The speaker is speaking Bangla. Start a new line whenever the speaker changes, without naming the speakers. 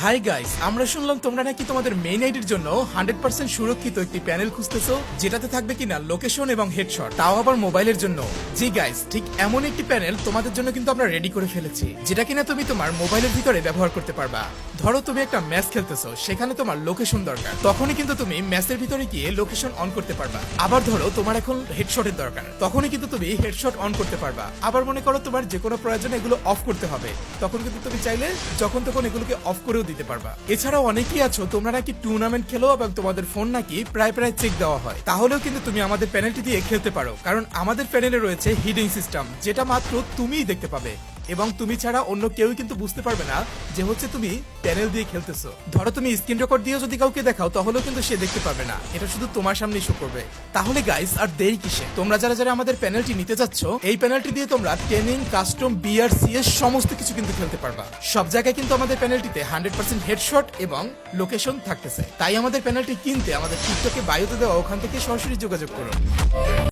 হাই গাইস, আমরা শুনলাম তোমরা নাকি তোমাদের মেইন আইডির জন্য 100% সুরক্ষিত একটি প্যানেল খুঁজতেছো, যেটাতে থাকবে কিনা লোকেশন এবং হেডশট, তাও আবার মোবাইলের জন্য। জি গাইস, ঠিক এমন একটি প্যানেল তোমাদের জন্য কিন্তু আমরা রেডি করে ফেলেছি, যেটা কিনা তুমি তোমার মোবাইলের ভিতরে ব্যবহার করতে পারবা। ধরো তুমি একটা ম্যাচ খেলতেছো, সেখানে তোমার লোকেশন দরকার, তখনই কিন্তু তুমি ম্যাচের ভিতরে গিয়ে লোকেশন অন করতে পারবা। আবার ধরো তোমার এখন হেডশটের দরকার, তখনই কিন্তু তুমি হেডশট অন করতে পারবা। আবার মনে করো তোমার যে কোনো প্রয়োজনে এগুলো অফ করতে হবে, তখন কিন্তু তুমি চাইলে যখন তখন এগুলোকে অফ করেও দিতে পারবা। এছাড়াও অনেকেই আছো তোমরা নাকি টুর্নামেন্ট খেলো এবং তোমাদের ফোন নাকি প্রায় চেক দেওয়া হয়, তাহলেও কিন্তু তুমি আমাদের প্যানেলটি দিয়ে খেলতে পারো, কারণ আমাদের প্যানেলে রয়েছে হিডিং সিস্টেম, যেটা মাত্র তুমিই দেখতে পাবে এবং তুমি ছাড়া অন্য কেউই কিন্তু বুঝতে পারবে না যে হচ্ছে তুমি প্যানেল দিয়ে খেলতেছো। ধরো তুমি স্ক্রিন রেকর্ড দিয়েও যদি কাউকে দেখাও, তাহলেও কিন্তু সে দেখতে পাবে না, এটা শুধু তোমার সামনেই শো করবে। তাহলে গাইস, আর দেরি কিসে? তোমরা যারা যারা আমাদের প্যানেলটি নিতে যাচ্ছ, এই প্যানেলটি দিয়ে তোমরা ট্রেনিং, কাস্টম, বিআরসিএস সমস্ত কিছু কিন্তু খেলতে পারবা। সব জায়গায় কিন্তু আমাদের প্যানেলটিতে 100% হেডশট এবং লোকেশন থাকতেছে। তাই আমাদের প্যানেলটি কিনতে আমাদের টিকটকে বায়োতে দেওয়া ওখান থেকে সরাসরি যোগাযোগ করুন।